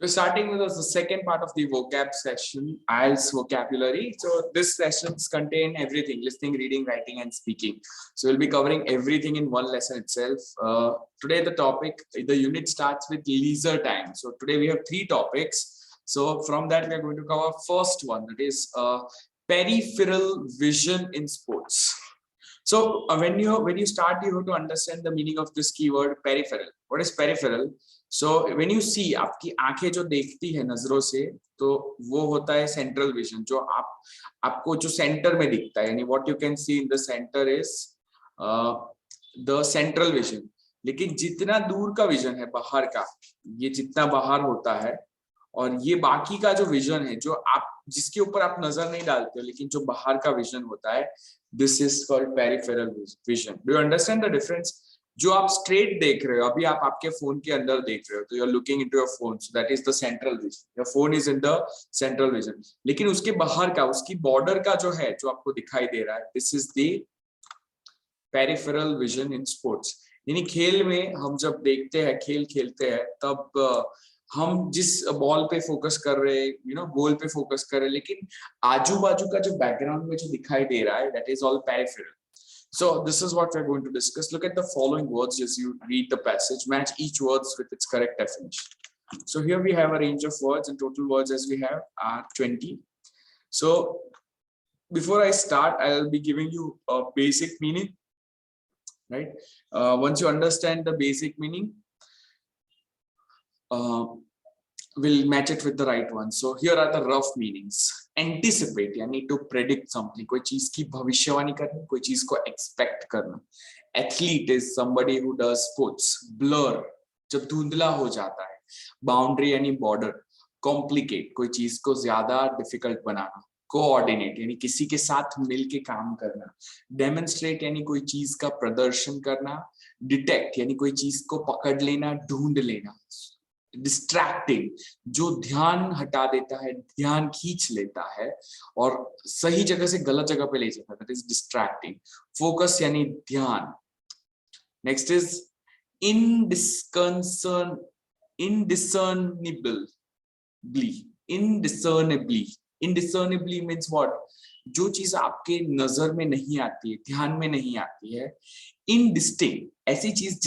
We're starting with the second part of the vocab session, IELTS vocabulary. So this sessions contain everything: listening, reading, writing, and speaking. So we'll be covering everything in one lesson itself. Today the topic, the unit starts with leisure time. So today we have 3 topics. So from that we are going to cover first one, that is peripheral vision in sports. So when you start, you have to understand the meaning of this keyword peripheral. What is peripheral? So when you see, आपकी आंखें जो देखती है नजरों से, तो वो होता है सेंट्रल विजन, जो आपको जो सेंटर में दिखता है, यानी what you can see in the center is the central vision. लेकिन जितना दूर का विजन है बाहर का, ये जितना बाहर होता है, और ये बाकी का जो विजन है, जो आप जिसके ऊपर आप नजर नहीं डालते हो, लेकिन जो बाहर का विजन होता है, this is called peripheral vision. Do you understand the difference? जो आप स्ट्रेट देख रहे हो, अभी आप आपके फोन के अंदर देख रहे हो, तो you are looking into your phone, so that is the central vision. Your phone is in the central vision. लेकिन उसके बाहर का, उसकी बॉर्डर का जो है, जो आपको दिखाई दे रहा है, this is the peripheral vision in sports. यानी खेल में हम जब देखते हैं, खेल खेलते हैं, तब हम जिस बॉल पे फोकस कर रहे हैं, गोल पे फोकस कर रहे हैं, लेकिन आजू बाजू का जो बैकग्राउंड में जो दिखाई दे रहा है, that is all peripheral. So this is what we're going to discuss. Look at the following words as you read the passage. Match each words with its correct definition. So here we have a range of words, and total words as we have are 20. So before I start, I'll be giving you a basic meaning, right? Once you understand the basic meaning, we'll match it with the right one. So here are the rough meanings. Anticipate यानी to predict something, कोई चीज की भविष्यवाणी करना, कोई चीज को expect करना. Athlete is somebody who does sports. Blur जब धुंधला हो जाता है. Boundary यानी border. Complicate कोई चीज को ज्यादा difficult बनाना. Coordinate यानी किसी के साथ मिलके काम करना. Demonstrate यानी कोई चीज का प्रदर्शन करना. Detect यानी कोई चीज को पकड़ लेना, ढूंढ लेना. डिस्ट्रैक्टिंग जो ध्यान हटा देता है, ध्यान खींच लेता है और सही जगह से गलत जगह पे ले जाता है, दैट इज डिस्ट्रैक्टिंग. फोकस यानी ध्यान. Next is indiscernibly means what? जो चीज आपके नजर में नहीं आती है, ध्यान में नहीं आती है. इनडिस्टिंक्ट ऐसी चीज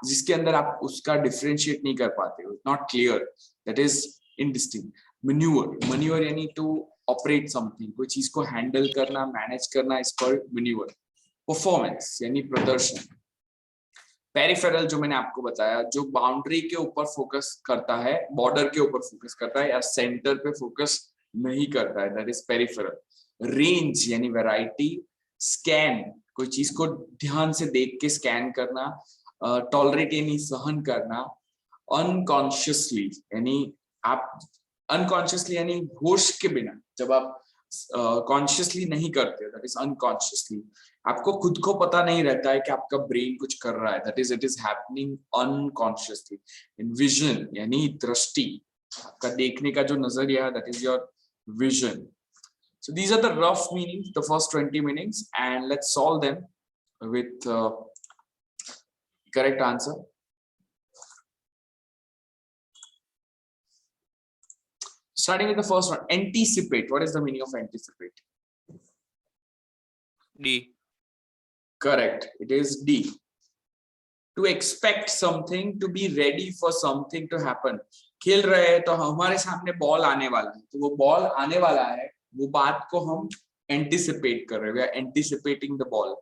जिसके अंदर आप उसका डिफरेंशिएट नहीं कर पाते हो, not clear, that is indistinct. Manoeuvre यानी टू ऑपरेट समथिंग, कोई चीज को हैंडल करना, मैनेज करना, इज कॉल्ड मैन्यूवर. परफॉर्मेंस यानी प्रदर्शन. पेरिफेरल जो मैंने आपको बताया, जो बाउंड्री के ऊपर फोकस करता है, बॉर्डर के ऊपर फोकस करता है, या सेंटर पे फोकस नहीं करता है, दैट इज पेरिफेरल. रेंज यानी वैरायटी. स्कैन कोई चीज को ध्यान से देख के स्कैन करना. टॉलरेट यानी सहन करना. अनकॉन्शियसली यानी आप अनकॉन्शियसली यानी होश के बिना, जब आप कॉन्शियसली नहीं करते, दैट इज अनकॉन्शियसली. आपको खुद को पता नहीं रहता है कि आपका ब्रेन कुछ कर रहा है, that is it is happening unconsciously. Vision यानी दृष्टि, आपका देखने का जो नजरिया है, that is your vision. So these are the rough meanings, the first 20 meanings, and let's solve them with correct answer. Starting with the first one, anticipate. What is the meaning of anticipate? D. Correct. It is D. To expect something, to be ready for something to happen. खेल रहे हैं तो हमारे सामने ball आने वाला है, तो वो बॉल आने वाला है, वो बात को हम एंटिसिपेट कर रहे हैं. We are anticipating the ball.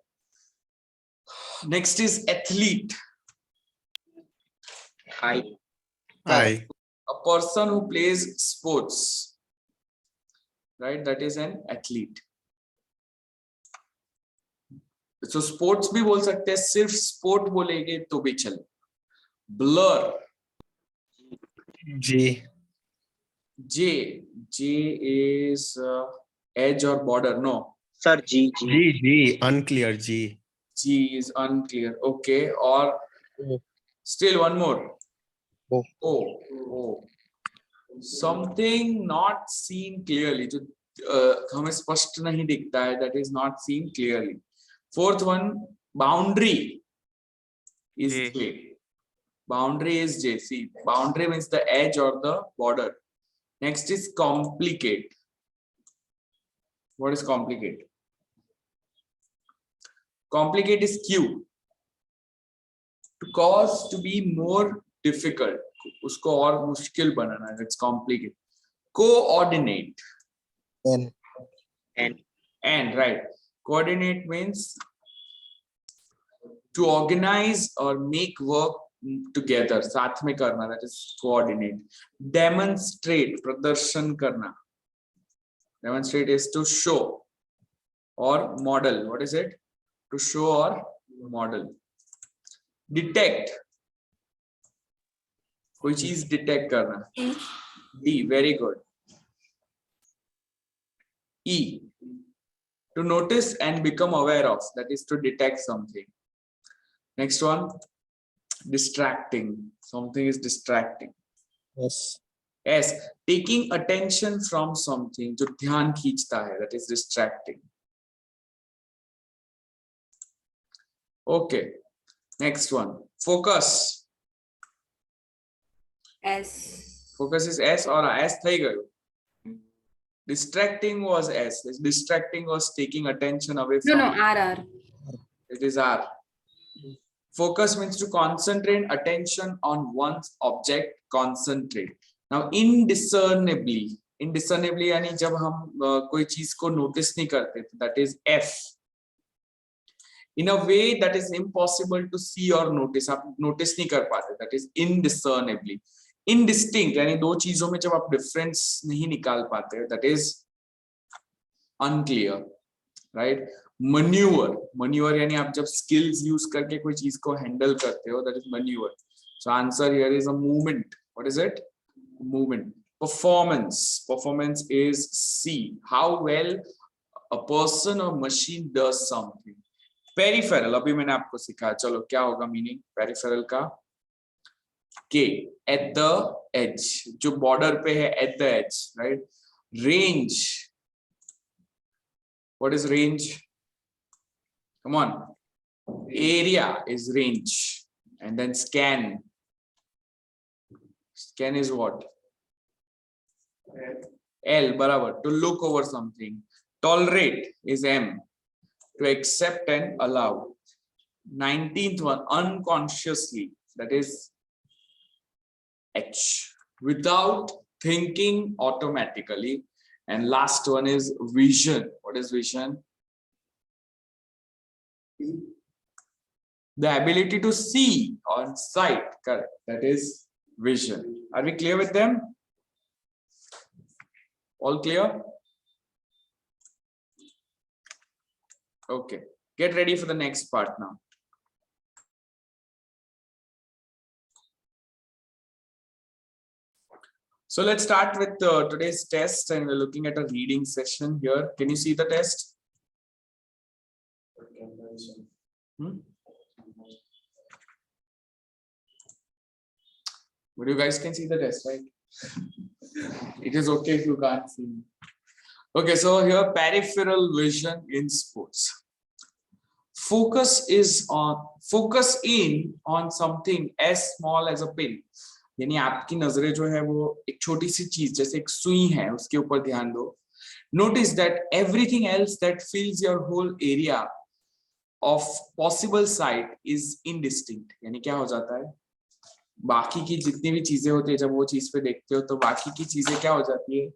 Next is athlete. I. A person who plays sports, right? That is an athlete. So sports भी बोल सकते हैं, सिर्फ स्पोर्ट बोलेंगे तो भी चले. Blur. J is edge or border. No. Sir, G. Unclear. G is unclear. Okay. Or still one more. Oh. Something not seen clearly. जो हमें स्पष्ट नहीं दिखता है, that is not seen clearly. Fourth one, boundary is J. Boundary is J. See, boundary means the edge or the border. Next is complicate. What is complicate? Complicate is Q. To cause to be more difficult. Usko और मुश्किल बनाना. That's complicate. Coordinate. N. And right. Coordinate means to organize or make work together. साथ में करना. That is coordinate. Demonstrate. प्रदर्शन करना. Demonstrate is to show or model. What is it? To show or model. Detect. कोई चीज detect करना. D. Very good. E. To notice and become aware of. That is to detect something. Next one. Distracting. Something is distracting. S. S. Taking attention from something. जो ध्यान खींचता है. That is distracting. Okay. Next one. Focus. S. Focus is S or S થઈ ગયું. Distracting was S. Distracting was taking attention away from. No, R. It is R. Focus means to concentrate attention on one's object. Concentrate. Now, indiscernibly यानी जब हम कोई चीज को notice नहीं करते, that is F. In a way that is impossible to see or notice. आप notice नहीं कर पाते. That is indiscernibly. Indistinct यानी दो चीजों में जब आप difference नहीं निकाल पाते. That is unclear. Right? Maneuver यानी आप जब skills use करके कोई चीज को handle करते हो. That is maneuver. So answer here is a movement. What is it? Movement. Performance is C. How well a person or machine does something. Peripheral. अभी मैंने आपको सिखाया. चलो क्या होगा meaning peripheral का? K. At the edge. जो border पे है at the edge. Right? Range. What is range? Come on. Area is range. And then scan. Scan is what? L. बराबर. To look over something. Tolerate is M. To accept and allow. 19th one. Unconsciously. That is H. Without thinking automatically. And last one is vision. What is vision? The ability to see on sight. Correct. That is vision. Are we clear with them? All clear? Okay. Get ready for the next part now. So let's start with today's test, and we're looking at a reading session here. Can you see the test? But you guys can see the test, right? It is okay if you can't see me. Okay, so here peripheral vision in sports. Focus in on something as small as a pin. यानी आपकी नजरें जो है वो एक छोटी सी चीज जैसे एक सुई है उसके ऊपर ध्यान दो. Notice that everything else that fills your whole area of possible sight is indistinct. यानी क्या हो जाता है, बाकी की जितनी भी चीजें होती है जब वो चीज पे देखते हो तो बाकी की चीजें क्या हो जाती है,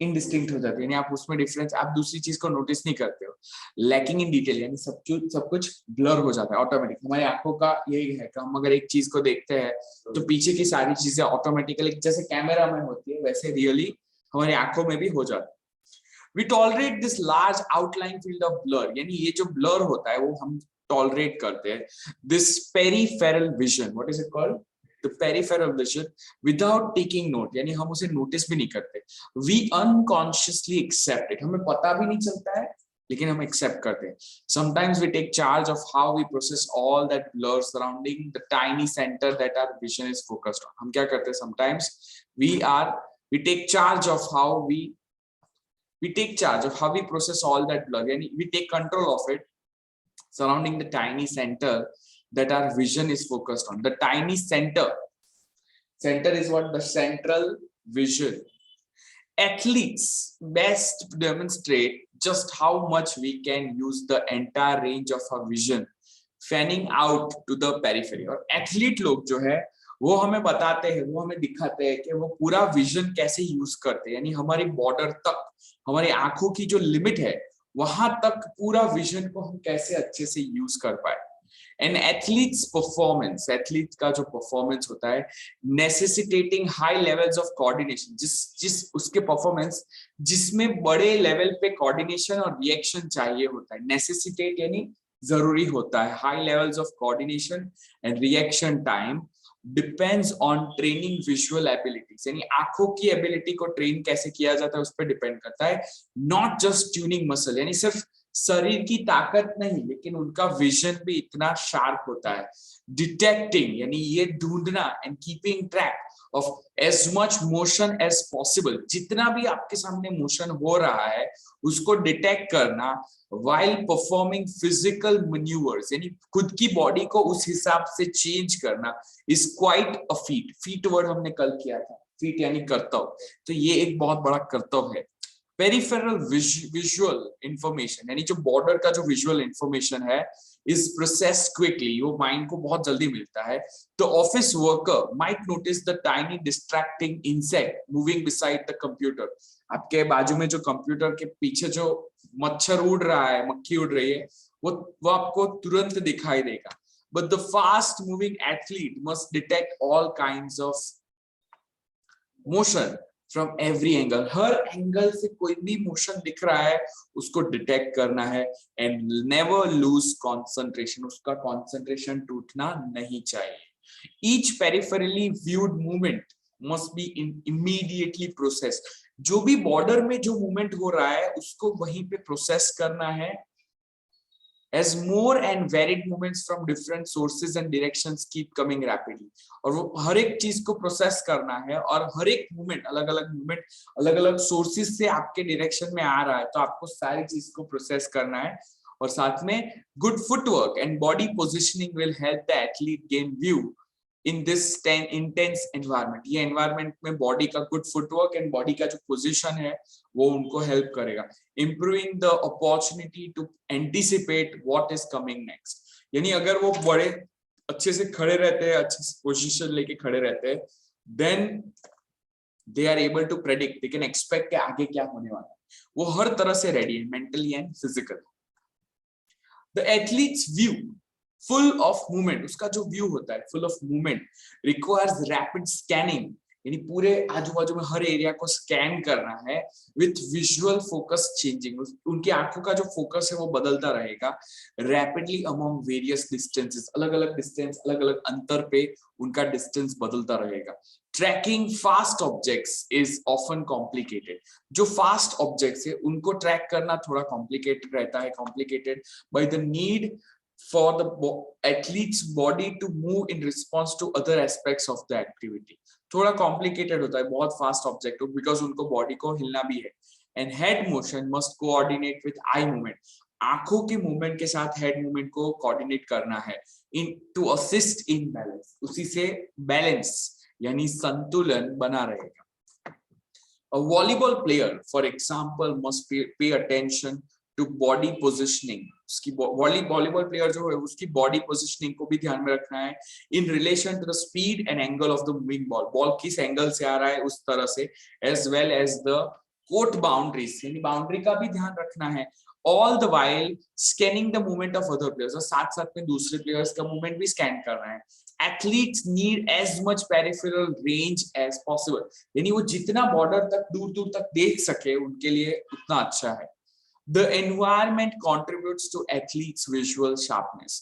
इंडिस्टिंक्ट हो जाती है. यानी आप उसमें डिफरेंस, आप दूसरी चीज को नोटिस नहीं करते हो. लैकिंग इन डिटेल यानी सब कुछ ब्लर हो जाता है ऑटोमेटिक. हमारी आंखों का यही है कि हम अगर एक चीज को देखते हैं तो पीछे की सारी चीजें ऑटोमेटिकली जैसे कैमरा में होती है वैसे रियली हमारी आंखों में भी हो जाता है. We tolerate this large outline field of blur. यानी ये जो ब्लर होता है वो हम टॉलरेट करते हैं. This peripheral vision, what is it called, the peripheral vision, without taking note. यानी हम उसे नोटिस भी नहीं करते. We unconsciously accept it. हमें पता भी नहीं चलता है लेकिन हम accept करते हैं. Sometimes we take charge of how we process all that blur surrounding the tiny center that our vision is focused on. हम क्या करते हैं, sometimes we take charge of how we process all that blur. यानी we take control of it surrounding the tiny center that our vision is focused on. The tiny center is what? The central vision. Athletes best demonstrate just how much we can use the entire range of our vision fanning out to the periphery. और athlete लोग जो है वो हमें बताते हैं, वो हमें दिखाते हैं कि वो पूरा विजन कैसे यूज करते हैं, यानी हमारी बॉर्डर तक, हमारी आंखों की जो लिमिट है वहां तक पूरा विजन को हम कैसे अच्छे से यूज कर पाए. एन एथलीट्स परफॉर्मेंस, एथलीट का जो परफॉर्मेंस होता है necessitating high levels of coordination, जिस उसके परफॉर्मेंस जिसमें बड़े लेवल पे कोऑर्डिनेशन और रिएक्शन चाहिए होता है. नेसेसिटेट यानी जरूरी होता है. High levels of coordination and reaction time depends on training visual abilities, यानी आंखों की एबिलिटी को ट्रेन कैसे किया जाता है उस पर डिपेंड करता है. नॉट जस्ट ट्यूनिंग मसल, यानी सिर्फ शरीर की ताकत नहीं, लेकिन उनका विजन भी इतना शार्प होता है. डिटेक्टिंग यानी ये ढूंढना and keeping track of as much motion as possible, जितना भी आपके सामने मोशन हो रहा है उसको डिटेक्ट करना while performing physical maneuvers, यानी खुद की बॉडी को उस हिसाब से चेंज करना is quite a feat. feat word हमने कल किया था, feat यानी कर्तव्य, तो ये एक बहुत बड़ा कर्तव्य है. पेरिफेरल विजुअल इंफॉर्मेशन, यानी जो बॉर्डर का जो विजुअल इंफॉर्मेशन है is processed quickly, वो माइंड को बहुत जल्दी मिलता है. The office worker might notice the tiny distracting insect moving beside the computer. आपके बाजू में जो कंप्यूटर के पीछे जो मच्छर उड़ रहा है, मक्खी उड़ रही है, वो आपको तुरंत दिखाई देगा. But the fast moving athlete must detect all kinds of motion from every angle. Her angle से कोई भी मोशन दिख रहा है उसको डिटेक्ट करना है. एंड नेवर लूज कंसंट्रेशन, उसका कंसंट्रेशन टूटना नहीं चाहिए. Each peripherally viewed movement must be immediately process. जो भी बॉर्डर में जो मूवमेंट हो रहा है उसको वहीं पे प्रोसेस करना है. As more and varied movements from different sources and directions keep coming rapidly, और वो हर एक चीज को प्रोसेस करना है और हर एक मूवमेंट, अलग अलग सोर्सेस से आपके डायरेक्शन में आ रहा है, तो आपको सारी चीज को प्रोसेस करना है. और साथ में good footwork and body positioning will help the athlete gain view in this intense environment. ये environment में बॉडी का गुड फुटवर्क एंड बॉडी का जो पोजीशन है वो उनको हेल्प करेगा. Improving the opportunity to anticipate what is coming next, यानी अगर वो बड़े अच्छे से खड़े रहते हैं, अच्छे से पोजीशन लेके खड़े रहते हैं, then they are able to predict, they can expect कि आगे क्या होने वाला है. वो हर तरह से रेडी है, mentally and physically. The athlete's view full of movement, उसका जो व्यू होता है full of movement requires rapid scanning, यानी पूरे आजू बाजू में हर एरिया को स्कैन करना है. विथ विजुअल फोकस चेंजिंग, उनकी आंखों का जो फोकस है वो बदलता रहेगा. रैपिडली अमॉन्ग वेरियस डिस्टेंसेस, अलग अलग डिस्टेंस, अलग अलग अंतर पे उनका डिस्टेंस बदलता रहेगा. Tracking fast objects is often complicated, जो फास्ट ऑब्जेक्ट्स है उनको ट्रैक करना थोड़ा कॉम्प्लिकेटेड रहता है. Complicated by the need for the athlete's body to move in response to other aspects of the activity. थोड़ा complicated होता है बहुत फास्ट ऑब्जेक्ट हो, बिकॉज उनको बॉडी को हिलना भी है. And head motion must coordinate with eye movement, आंखों के मूवमेंट के साथ हेड मूवमेंट को कोऑर्डिनेट करना है इन टू असिस्ट इन बैलेंस, उसी से बैलेंस यानी संतुलन बना रहेगा. A volleyball player, for example, must pay attention to body positioning. उसकी वॉलीबॉल प्लेयर जो है उसकी बॉडी पोजिशनिंग को भी ध्यान में रखना है in relation to the speed and angle of the moving ball. Ball किस एंगल से आ रहा है उस तरह से, as well as the court boundaries, यानी बाउंड्री का भी ध्यान रखना है. All the while scanning the movement of other players, और साथ साथ में दूसरे प्लेयर्स का मूवमेंट भी स्कैन करना है. Athletes need as much peripheral range as possible, यानी वो जितना बॉर्डर तक दूर दूर तक देख सके उनके लिए उतना अच्छा है. The environment contributes to athletes' visual sharpness.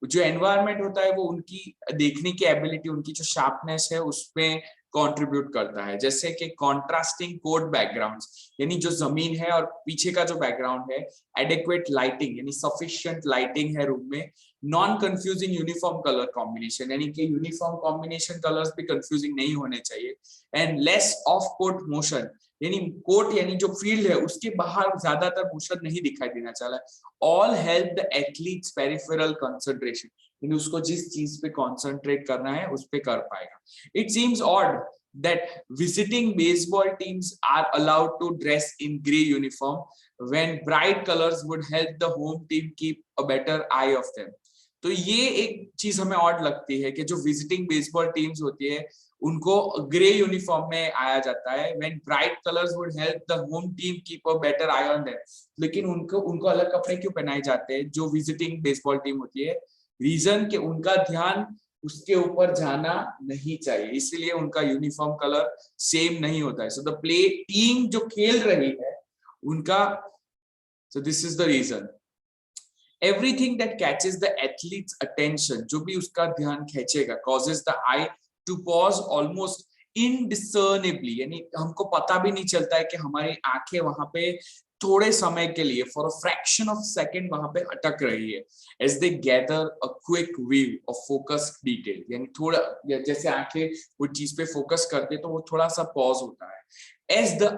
जो environment होता है वो उनकी देखने की ability, उनकी जो sharpness है उसमें contribute करता है. जैसे कि contrasting court backgrounds, यानी जो जमीन है और पीछे का जो background है, adequate lighting यानी sufficient lighting है रूम में, non confusing uniform color combination, यानी कि uniform combination colors भी confusing नहीं होने चाहिए, and less off court motion, यानी कोर्ट यानी जो फील्ड है उसके बाहर ज्यादातर मोशन नहीं दिखाई देना चाहिए. All help the athletes peripheral concentration, यानी उसको जिस चीज पे कॉन्सेंट्रेट करना है उस पे कर पाएगा. It seems odd that visiting baseball teams are allowed to dress in gray uniform when bright colors would help the home team keep a better eye of them. तो ये एक चीज हमें ऑड लगती है कि जो विजिटिंग बेसबॉल टीम्स होती है उनको ग्रे यूनिफॉर्म में आया जाता है when bright colors would help the home team keep a better eye on them. लेकिन उनको अलग कपड़े क्यों पहनाए जाते हैं जो विजिटिंग बेसबॉल टीम होती है? रीजन कि उनका ध्यान उसके ऊपर जाना नहीं चाहिए, इसलिए उनका यूनिफॉर्म कलर सेम नहीं होता है. सो द प्ले टीम जो खेल रही है उनका, so this is the reason. Everything that catches the athlete's attention, जो भी उसका ध्यान खींचेगा, causes the eye to pause almost indiscernibly, यानी हमको पता भी नहीं चलता है कि हमारी आंखें वहां पे थोड़े समय के लिए for a fraction of second वहां पे अटक रही है. As they gather a quick view of focused detail, यानी थोड़ा जैसे आंखें वो चीज पे फोकस करते तो वो थोड़ा सा पॉज होता है. As the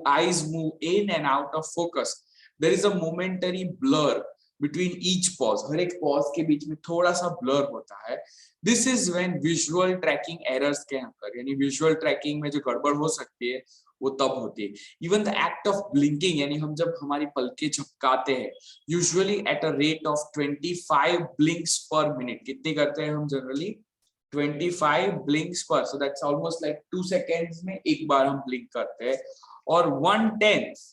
eyes move in and out of focus, there is a momentary blur between each pause. हर एक pause के बीच में थोड़ा सा blur होता है. This is when visual tracking errors can occur, यानी visual tracking में जो गड़बड़ हो सकती है वो तब होती है. Even the act of blinking, यानी हम जब हमारी पलकें झपकाते हैं, usually at a rate of 25 blinks per minute. कितनी करते हैं हम generally? 25 blinks per, so that's almost like 2 seconds में एक बार हम blink करते हैं. और 1/10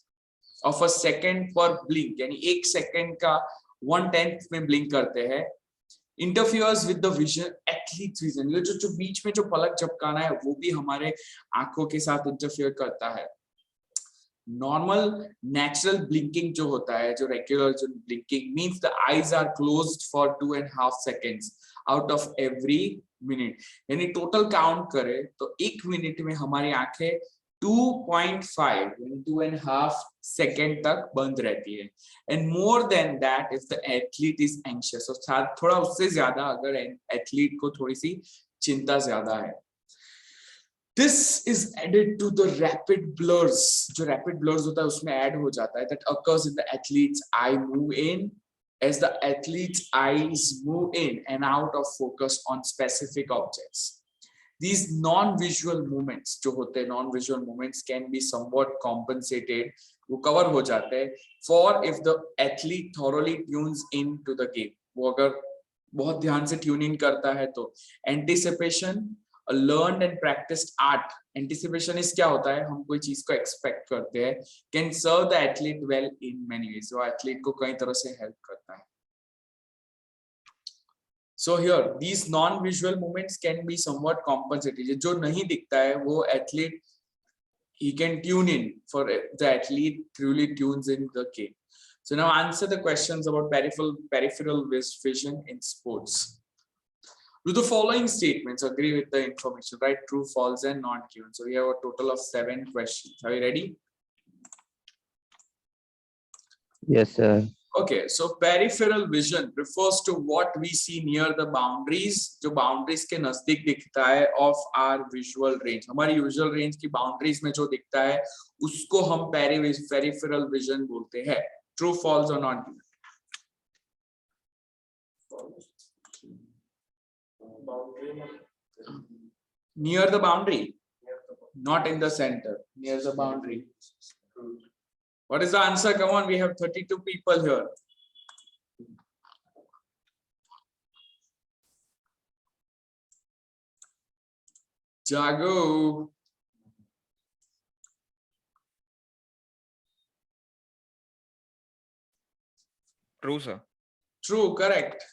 of a second per blink, यानी एक सेकंड का 1/10 में blink करते हैं. Interferes with the vision, athlete's vision. ये जो बीच में जो पलक झपकाना है वो भी हमारे आंखों के साथ इंटरफियर करता है. नॉर्मल नेचुरल ब्लिंकिंग जो होता है, जो रेगुलर जो blinking means the eyes are closed for 2.5 seconds out of every minute. यानी टोटल काउंट करें तो एक मिनट में हमारी आंखें 2.5 यानी 2.5 सेकेंड तक बंद रहती है. And more than that if the athlete is anxious, और थोड़ा उससे ज्यादा अगर एथलीट को थोड़ी सी चिंता ज्यादा है. This is added to the rapid blurs, जो rapid blurs होता है उसमें add हो जाता है, that occurs in the athlete's eye move in as the athlete's eyes move in and out of focus on specific objects. These non-visual movements जो होते हैं, non-visual movements can be somewhat compensated, वो cover हो जाते हैं for if the athlete thoroughly tunes in to the game. वो अगर बहुत ध्यान से tune in करता है तो. Anticipation, a learned and practiced art. Anticipation is क्या होता है? हम कोई चीज को expect करते हैं. Can serve the athlete well in many ways. वो athlete को कई तरह से help करता है. So here, these non-visual movements can be somewhat compensated. जो नहीं दिखता है वो athlete, he can tune in for the athlete truly tunes in the game. So now answer the questions about peripheral vision in sports. Do the following statements agree with the information? Right? True, false, and not given. So we have a total of 7 questions. Are you ready? Yes, sir. Okay, so peripheral vision refers to what we see near the boundaries, जो boundaries के नजदीक दिखता है of our visual range. हमारी visual range की boundaries में जो दिखता है उसको हम peripheral vision बोलते हैं. True, false, or not given? Near the boundary, not in the center, near the boundary. What is the answer? Come on, we have 32 people here. Jago. True, sir. True, correct.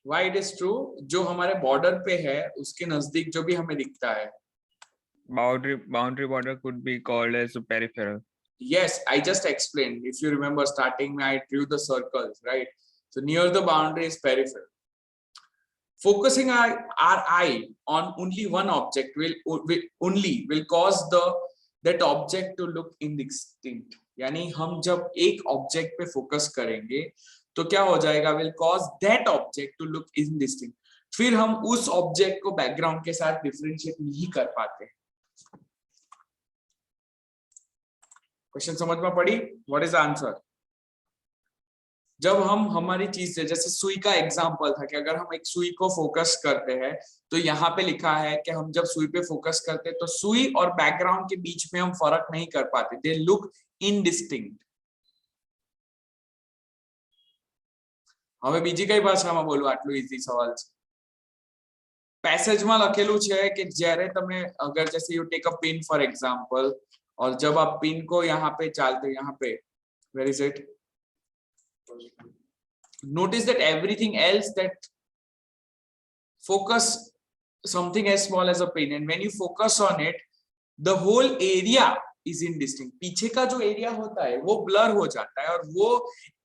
Why it is true? जो हमारे border पे है उसके नजदीक जो भी हमें दिखता है. Boundary border could be called as a peripheral. Yes, I just explained. If you remember starting, I drew the circles, right? So near the boundary is peripheral. Focusing our eye on only one object will cause that object to look indistinct. यानी हम जब एक object पे focus करेंगे तो क्या हो जाएगा? Will cause that object to look indistinct. फिर हम उस ऑब्जेक्ट को बैकग्राउंड के साथ डिफरेंशिएट नहीं कर पाते. क्वेश्चन समझ में पड़ी? What is the answer? जब हम हमारी चीज से, जैसे सुई का एग्जांपल था कि अगर हम एक सुई को फोकस करते हैं तो यहाँ पे लिखा है कि हम जब सुई पे फोकस करते हैं तो सुई और बैकग्राउंड के बीच में हम फर्क नहीं कर पाते, दे लुक इनडिस्टिंक्ट। હવે બીજી કઈ ભાષામાં બોલું આટલું ઈઝી સવાલ છે? પેસેજમાં લખેલું છે કે જ્યારે તમે અગર जैसे you take a pin for example और जब आप पिन को यहाँ पे डालते, यहाँ पे where is it, notice that everything else that focus something as small as a pin, and when you focus on it the whole area is indistinct. पीछे का जो एरिया होता है वो ब्लर हो जाता है और वो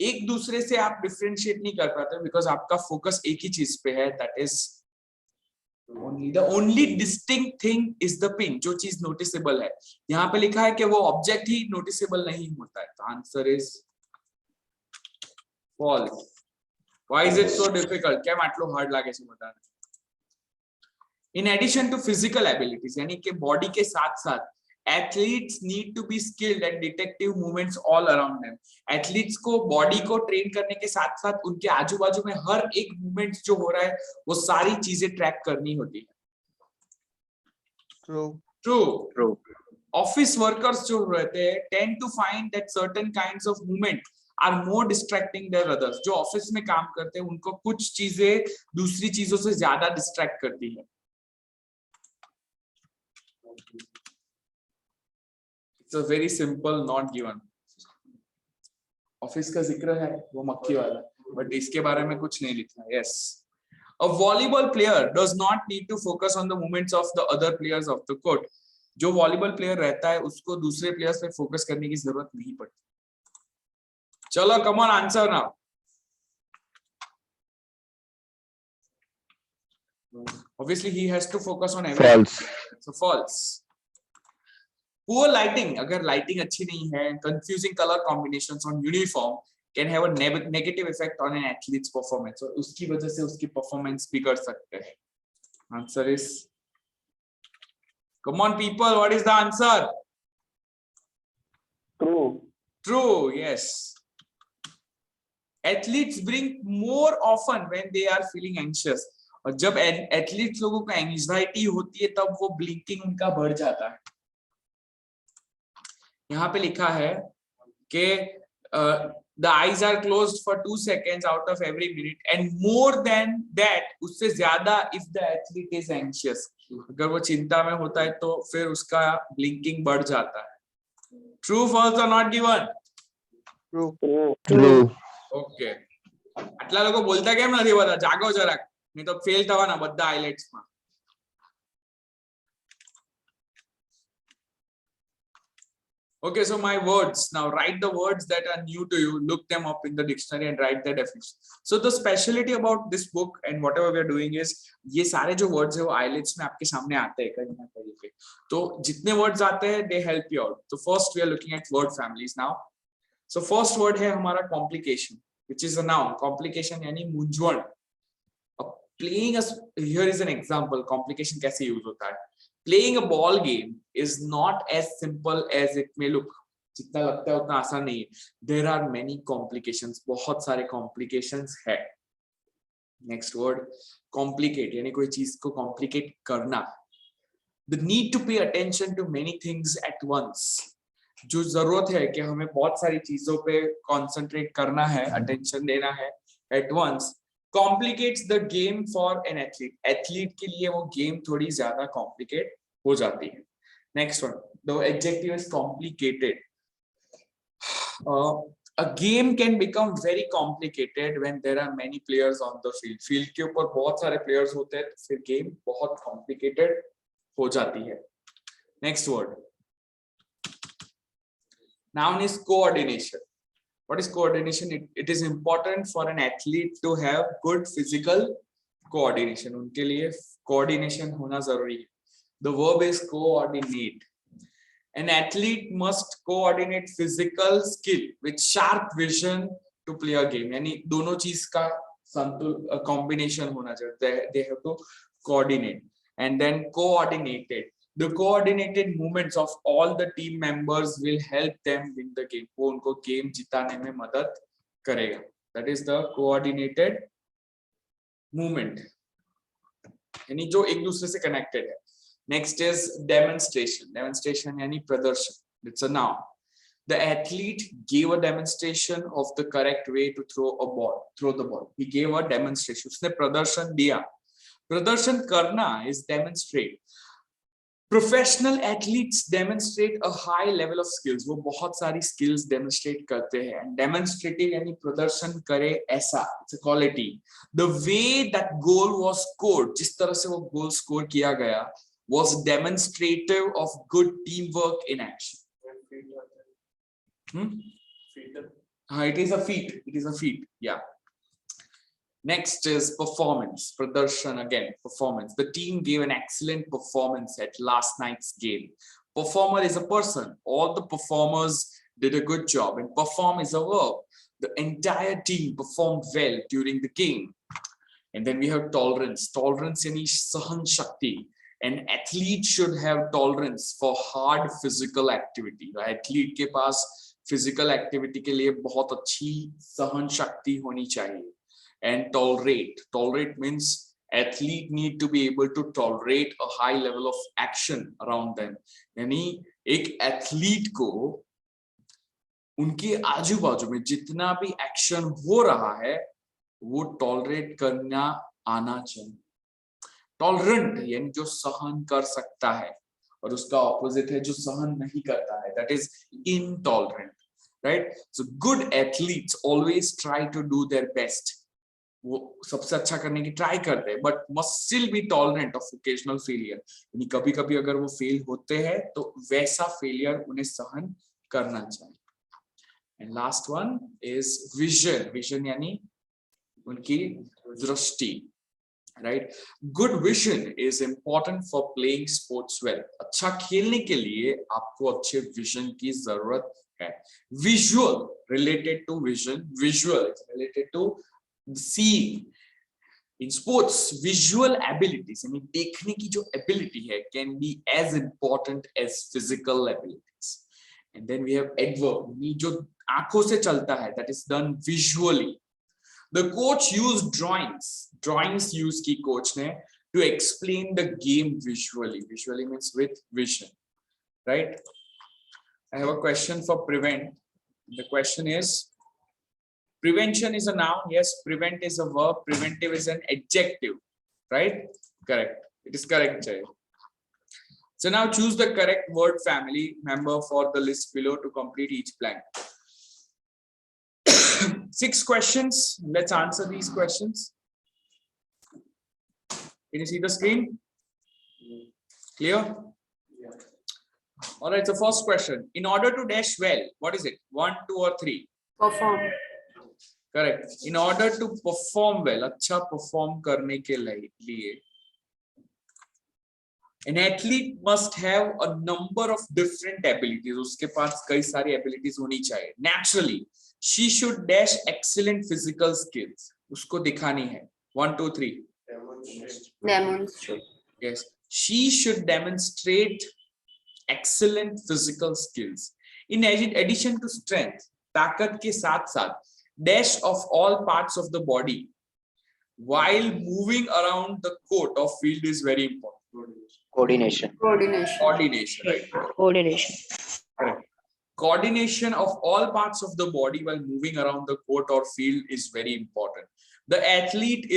एक दूसरे से आप डिफरेंशिएट नहीं कर पाते बिकॉज आपका फोकस एक ही चीज पे है, that is the only distinct thing is the pin, जो चीज नोटिसेबल है। यहाँ पे लिखा है कि वो ऑब्जेक्ट ही नोटिसेबल नहीं होता है, तो answer is false. Why is it so difficult? કેમ આટલું હાર્ડ લાગે છે બધાને? In addition to physical abilities, यानी कि बॉडी के साथ साथ athletes need to be skilled at detective movements all around them. Athletes को बॉडी को ट्रेन करने के साथ साथ उनके आजू बाजू में हर एक मूवमेंट जो हो रहा है वो सारी चीजें ट्रैक करनी होती है। True. Office workers जो रहते हैं tend to find that certain kinds of movement are more distracting than others. जो ऑफिस में काम करते हैं उनको कुछ चीजें दूसरी चीजों से ज्यादा डिस्ट्रैक्ट करती है। It's a very simple not given. Office का जिक्र है वो मक्खी वाला, बट इसके बारे में कुछ नहीं लिखा। Yes. A volleyball player does not need to focus on the movements of the other players of the court. जो वॉलीबॉल प्लेयर रहता है उसको दूसरे प्लेयर्स पे फोकस करने की जरूरत नहीं पड़ती। चलो come on answer now. Obviously he has to focus on everything. False. So false. Poor lighting, अगर lighting अच्छी नहीं है, confusing color combinations on uniform can have a negative effect on an athlete's performance, और उसकी वजह से उसकी performance बिगड़ सकते हैं। Answer is, come on people, what is the answer? True, yes. Athletes blink more often when they are feeling anxious, और जब एथलीट्स लोगों को एंजाइटी होती है तब वो ब्लिंकिंग उनका बढ़ जाता है। यहाँ पे लिखा है कि the eyes are closed for 2 seconds out of every minute and more than that, उससे ज्यादा if the athlete is anxious, अगर वो चिंता में होता है तो फिर उसका ब्लिंकिंग बढ़ जाता है। True, false or not given? True. Okay. આટલા લોકો બોલતા કેમ નથી બધા? જાગો જરાક, નહીં તો ફેલ થવાના બધા આઈલેટ્સ માં। Okay, so my words. Now write the words that are new to you, look them up in the dictionary and write their definition. So the speciality about this book and whatever we are doing is, ये सारे जो words है वो IELTS में आपके सामने आते हैं कहीं ना कहीं पे। तो जितने words आते हैं, they help you out. So first we are looking at word families now. So first word है हमारा complication, which is a noun. Complication यानी मूंझवण। Playing a, here is an example, complication कैसे use होता है। Playing a ball game is not as simple as it may look. जितना लगता है उतना आसान नहीं है। There are many complications, बहुत सारे complications है। Next word, complicate, यानी कोई चीज को complicate करना। The need to pay attention to many things at once. जो जरूरत है कि हमें बहुत सारी चीजों पे concentrate करना है, attention देना है at once, complicates the game for an athlete. Athlete के लिए वो game थोड़ी ज्यादा complicate हो जाती है। Next one, the adjective is complicated. A game can become very complicated when there are many players on the field. Field के ऊपर बहुत सारे players होते हैं तो फिर game बहुत complicated हो जाती है। Next word, noun is coordination. What is coordination? It is important for an athlete to have good physical coordination. उनके लिए coordination होना जरूरी है। The verb is coordinate. An athlete must coordinate physical skill with sharp vision to play a game. यानी दोनों चीज का संतुल combination होना चाहिए। They have to coordinate and then coordinated. The coordinated movements of all the team members will help them win the game. वो उनको game जिताने में मदद करेगा। that is the coordinated movement, यानी जो एक दूसरे से connected है. Next is demonstration. Demonstration यानी प्रदर्शन. It's a noun. The athlete gave a demonstration of the correct way to throw the ball. He gave a demonstration. उसने प्रदर्शन दिया. प्रदर्शन करना is demonstrate. Professional athletes demonstrate a high level of skills. वो बहुत सारी skills demonstrate करते हैं. And demonstrating यानी प्रदर्शन करे ऐसा. It's a quality. The way that goal was scored, जिस तरह से वो goal score किया गया, was demonstrative of good teamwork in action. It is a feat. It is a feat. Yeah. Next is performance. Pradarshan again. Performance. The team gave an excellent performance at last night's game. Performer is a person. All the performers did a good job. And perform is a verb. The entire team performed well during the game. And then we have tolerance. Tolerance yani sahan shakti. An athlete should have tolerance for hard physical activity. The athlete के पास physical activity के लिए बहुत अच्छी सहन शक्ति होनी चाहिए. And tolerate means athlete need to be able to tolerate a high level of action around them. यानी एक athlete को उनके आजू बाजू में जितना भी action हो रहा है वो tolerate करना आना चाहिए. Tolerant यानी जो सहन कर सकता है, और उसका opposite है जो सहन नहीं करता है, that is intolerant, right? So good athletes always try to do their best. वो सबसे अच्छा करने की try करते हैं, but must still be tolerant of occasional failure. यानी कभी-कभी अगर वो fail होते हैं तो वैसा failure उन्हें सहन करना चाहिए. And last one is vision. Vision यानी उनकी दृष्टि. Right? Good vision is important for playing sports well. अच्छा खेलने के लिए आपको अच्छे vision की जरूरत है. Visual related to vision. Visual is related to seeing. In sports, visual abilities, यानी देखने की जो ability है, can be as important as physical abilities. And then we have adverb, जो आंखों से चलता है, that is done visually. The coach used drawings used की coach ने to explain the game visually. Visually means with vision, right? I have a question for prevent. The question is, prevention is a noun. Yes, prevent is a verb. Preventive is an adjective, right? Correct. It is correct, Jay. So now choose the correct word family member for the list below to complete each blank. 6 questions. Let's answer these questions. Can you see the screen? Clear? All right. So first question. In order to dash well, what is it? 1, 2, or 3? Perform. Correct. In order to perform well, अच्छा perform करने के लिए, an athlete must have a number of different abilities. उसके पास कई सारी abilities होनी चाहिए. Naturally, she should dash excellent physical skills. उसको दिखानी है. 1, 2, 3. Demonstrate. Yes. She should demonstrate excellent physical skills. In addition to strength, ताकत के साथ-साथ dash of all parts of the body while moving around the court or field is very important. Coordination. Coordination, right? Coordination. Correct. Coordination of all parts of the body while moving around the court or field is very important. The athlete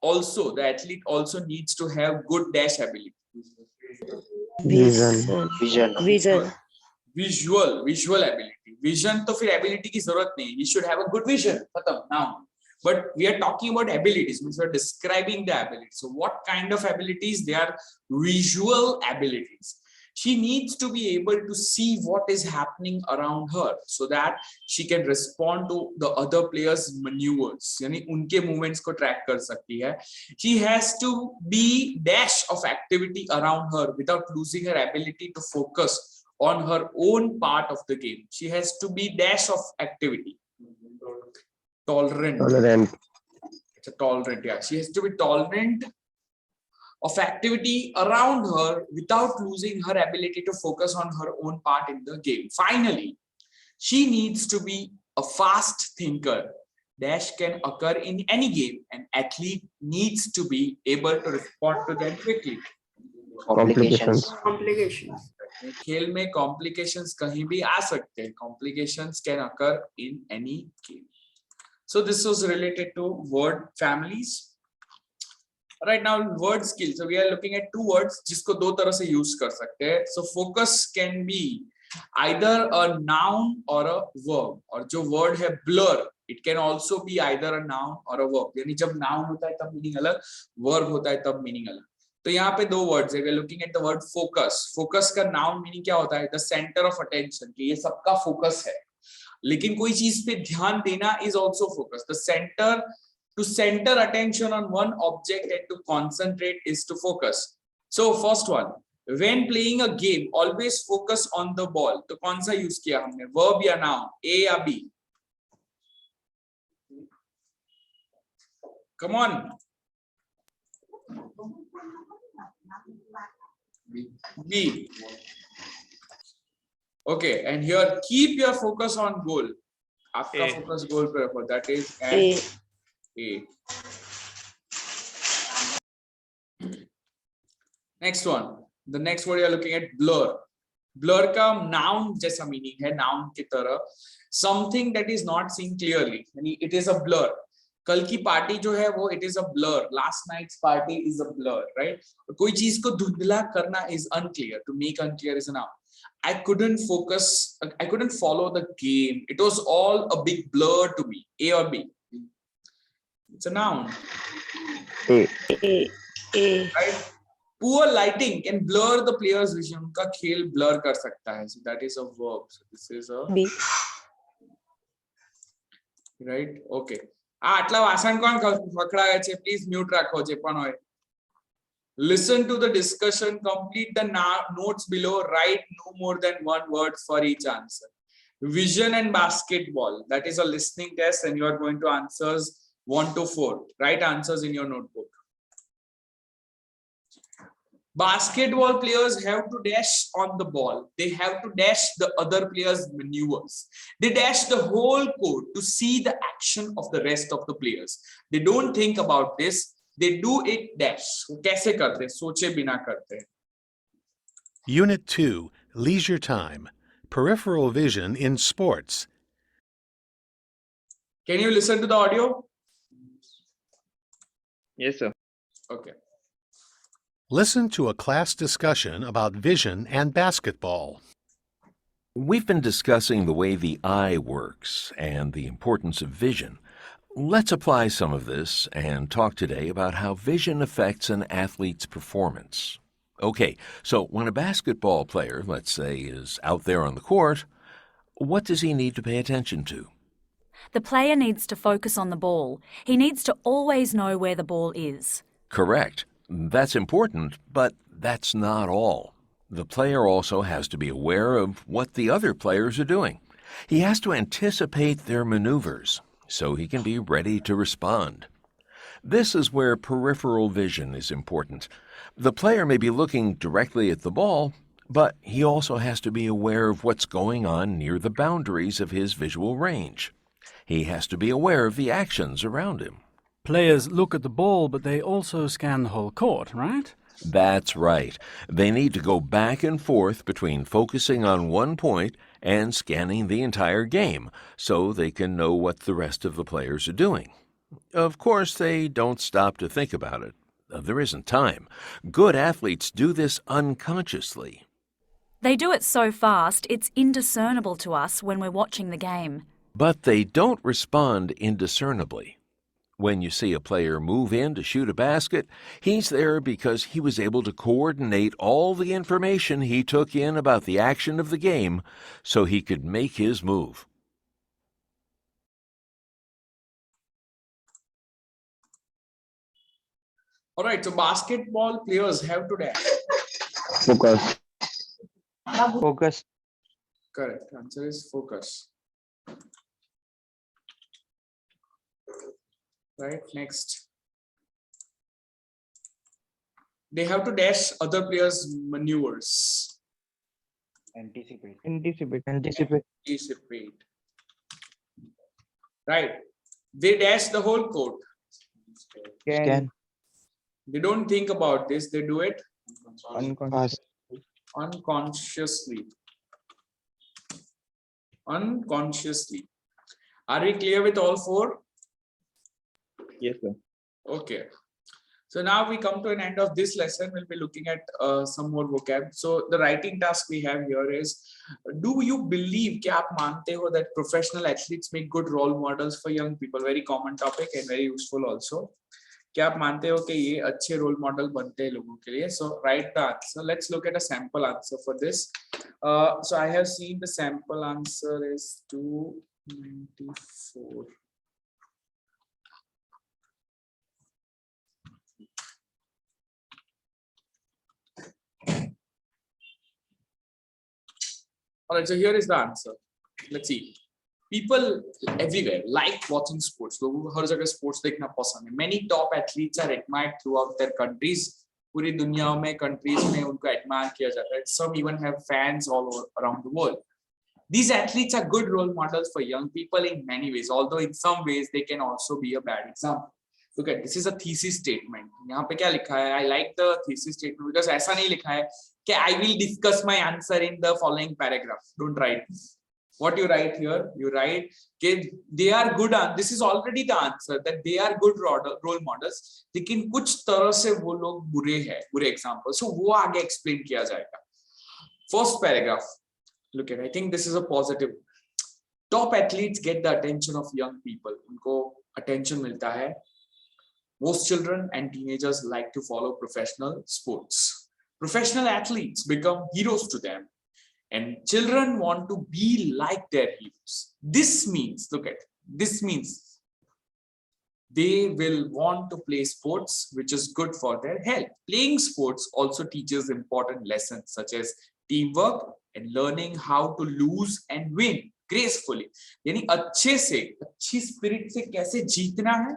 also needs to have good dash ability. Vision. Visual ability. Vision तो फिर ability की जरूरत नहीं. He should have a good vision. खत्म now. But we are talking about abilities, means we are describing the abilities. So what kind of abilities? They are visual abilities. She needs to be able to see what is happening around her so that she can respond to the other players' maneuvers. यानी उनके movements को track कर सकती है. She has to be dash of activity around her without losing her ability to focus on her own part of the game. She has to be dash of activity. Tolerant. It's a tolerant, yeah. She has to be tolerant of activity around her without losing her ability to focus on her own part in the game. Finally, she needs to be a fast thinker dash can occur in any game and athlete needs to be able to respond to them quickly. Complications. Complications. खेल में complications कहीं भी आ सकते हैं. Complications can occur in any game. So this was related to word families. Right now word skills. So we are looking at two words जिसको दो तरह से use कर सकते हैं. So focus can be either a noun or a verb. और जो word है blur, it can also be either a noun or a verb. यानी जब noun होता है तब meaning अलग, verb होता है तब meaning अलग. तो यहाँ पे दो वर्ड्स है. We are looking at the word focus. Focus का नाउन मीनिंग क्या होता है? द सेंटर ऑफ अटेंशन, कि ये सबका फोकस है. लेकिन कोई चीज पे ध्यान देना is also focus. The centre, to centre attention on one object and to concentrate is to focus. So first one, when playing a game always focus on the ball. तो कौन सा यूज किया हमने? वर्ब या noun? A या B? Come on. B. Okay, and here keep your focus on goal. आपका A. focus goal पे रखो. That is A. A. Next one. The next word you are looking at, blur. Blur का noun जैसा meaning है, noun की तरह. Something that is not seen clearly. यानी it is a blur. कल की पार्टी जो है वो it is a blur. Last night's party is a blur, right? कोई चीज को धुंधला करना is unclear. To make unclear is a noun. I couldn't focus. I couldn't follow the game. It was all a big blur to me. A or B? It's a noun. A. Right? Poor lighting can blur the player's vision. उनका खेल blur कर सकता है. So that is a verb. So this is a B. right. Okay. આટલા વાસણ કોણ પકડાવે છે? Please mute રાખો જે પણ હોય. Listen to the discussion, complete the notes below, write no more than one word for each answer. Vision and basketball, that is a listening test and you are going to answers 1 to 4. Write answers in your notebook. Basketball players have to dash on the ball. They have to dash the other players' maneuvers. They dash the whole court to see the action of the rest of the players. They don't think about this. They do it dash. कैसे करते हैं? सोचे बिना करते हैं. Unit 2, Leisure Time, Peripheral Vision in Sports. Can you listen to the audio? Yes, sir. Okay. Listen to a class discussion about vision and basketball. We've been discussing the way the eye works and the importance of vision. Let's apply some of this and talk today about how vision affects an athlete's performance. Okay, so when a basketball player, let's say, is out there on the court, what does he need to pay attention to? The player needs to focus on the ball. He needs to always know where the ball is. Correct. That's important, but that's not all. The player also has to be aware of what the other players are doing. He has to anticipate their maneuvers so he can be ready to respond. This is where peripheral vision is important. The player may be looking directly at the ball, but he also has to be aware of what's going on near the boundaries of his visual range. He has to be aware of the actions around him. Players look at the ball, but they also scan the whole court, right? That's right. They need to go back and forth between focusing on one point and scanning the entire game so they can know what the rest of the players are doing. Of course, they don't stop to think about it. There isn't time. Good athletes do this unconsciously. They do it so fast, it's indiscernible to us when we're watching the game. But they don't respond indiscernibly. When you see a player move in to shoot a basket, he's there because he was able to coordinate all the information he took in about the action of the game so he could make his move. All right, so basketball players have to dash. Focus. Focus. Correct. Answer is focus. Right, next. They have to dash other players' maneuvers. Anticipate. Anticipate. Right. They dash the whole court. Scan. They don't think about this. They do it Unconscious. unconsciously. Unconsciously. Are we clear with all four? Yes, sir. Okay. So now we come to an end of this lesson. We'll be looking at some more vocab. So the writing task we have here is, do you believe कि आप मानते हो that professional athletes make good role models for young people? Very common topic and very useful also. क्या आप मानते हो कि ये अच्छे रोल मॉडल बनते हैं लोगों के लिए? So write the answer. Let's look at a sample answer for this. So I have seen the sample answer is 294. All right, so here is the answer. Let's see. People everywhere like watching sports. लोगों को हर जगह sports देखना पसंद है. Many top athletes are admired throughout their countries. पूरी दुनिया में countries में उनको admire किया जाता है. Some even have fans all over around the world. These athletes are good role models for young people in many ways, although in some ways they can also be a bad example. Look at this is a thesis statement. यहाँ पे क्या लिखा है? I like the thesis statement because ऐसा नहीं लिखा है कि I will discuss my answer in the following paragraph. Don't write. What you write here? You write कि they are good. This is already the answer that they are good role models. लेकिन कुछ तरह से वो लोग बुरे हैं, बुरे example. So वो आगे explain किया जाएगा. First paragraph. Look at. I think this is a positive. Top athletes get the attention of young people. उनको attention मिलता है. Most children and teenagers like to follow professional sports. Professional athletes become heroes to them, and children want to be like their heroes. This means, look at, this means they will want to play sports, which is good for their health. Playing sports also teaches important lessons such as teamwork and learning how to lose and win gracefully. यानी अच्छे से, अच्छी spirit से कैसे जीतना है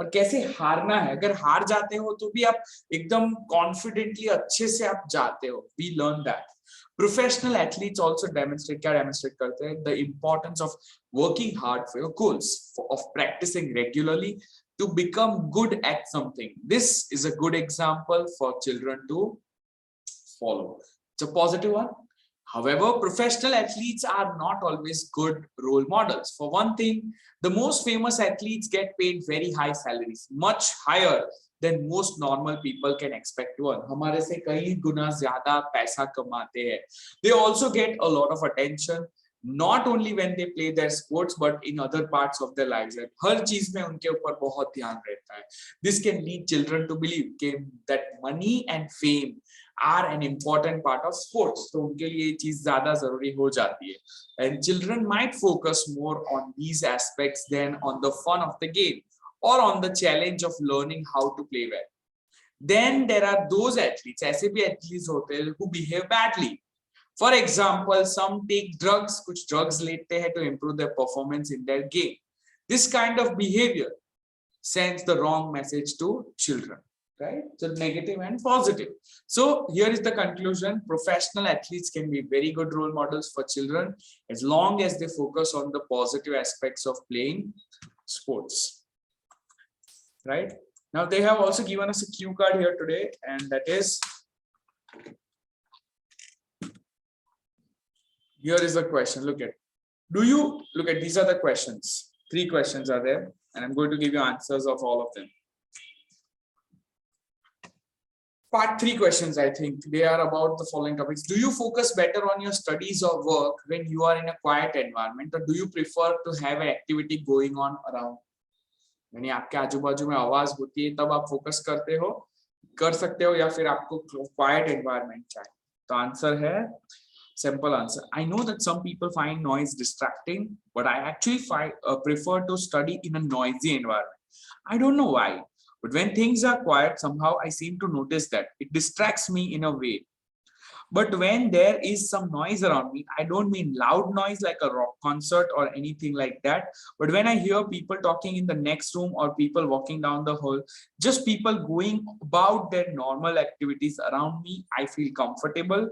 और कैसे हारना है. अगर हार जाते हो तो भी आप एकदम कॉन्फिडेंटली अच्छे से आप जाते हो. We learn that. Professional athletes also demonstrate, क्या demonstrate करते हैं? The importance of working hard for your goals, of practicing regularly to become good at something. This is a good example for children to follow. It's a positive one. However, professional athletes are not always good role models. For one thing, the most famous athletes get paid very high salaries, much higher than most normal people can expect to earn. हमारे से कई गुना ज़्यादा पैसा कमाते हैं. They also get a lot of attention, not only when they play their sports, but in other parts of their lives. हर चीज में उनके ऊपर बहुत ध्यान रहता है. This can lead children to believe that money and fame are an important part of sports. तो उनके लिए ये चीज ज़्यादा जरूरी हो जाती है. And children might focus more on these aspects than on the fun of the game or on the challenge of learning how to play well. Then there are those athletes, ऐसे भी athletes होते हैं who behave badly. For example, some take drugs, कुछ drugs लेते हैं to improve their performance in their game. This kind of behavior sends the wrong message to children, right? So negative and positive. So here is the conclusion. Professional athletes can be very good role models for children as long as they focus on the positive aspects of playing sports, right? Now they have also given us a cue card here today, and that is, here is the question. Look at, these are the questions. 3 questions are there, and I'm going to give you answers of all of them. Part 3 questions, I think they are about the following topics. Do you focus better on your studies or work when you are in a quiet environment, or do you prefer to have an activity going on around? यानी आपके आजू बाजू में आवाज होती है तब आप फोकस कर सकते हो, या फिर आपको क्वाइट एनवायरनमेंट चाहिए? तो आंसर है, simple answer, I know that some people find noise distracting, but I actually prefer to study in a noisy environment. I don't know why, but when things are quiet, somehow I seem to notice that it distracts me in a way. But when there is some noise around me, I don't mean loud noise like a rock concert or anything like that, but when I hear people talking in the next room or people walking down the hall, just people going about their normal activities around me, I feel comfortable.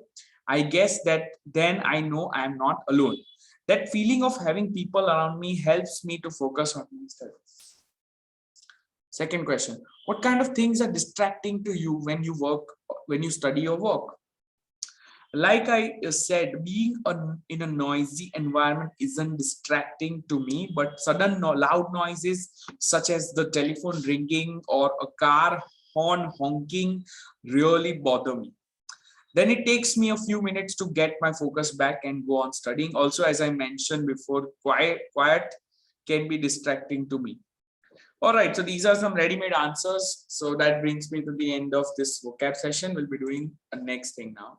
I guess that then I know I am not alone. That feeling of having people around me helps me to focus on my studies. Second question, what kind of things are distracting to you when you work, when you study or work? Like I said, being in a noisy environment isn't distracting to me, but sudden loud noises such as the telephone ringing or a car horn honking really bother me. Then it takes me a few minutes to get my focus back and go on studying. Also, as I mentioned before, quiet can be distracting to me. All right, so these are some ready-made answers. So that brings me to the end of this vocab session. We'll be doing a next thing now.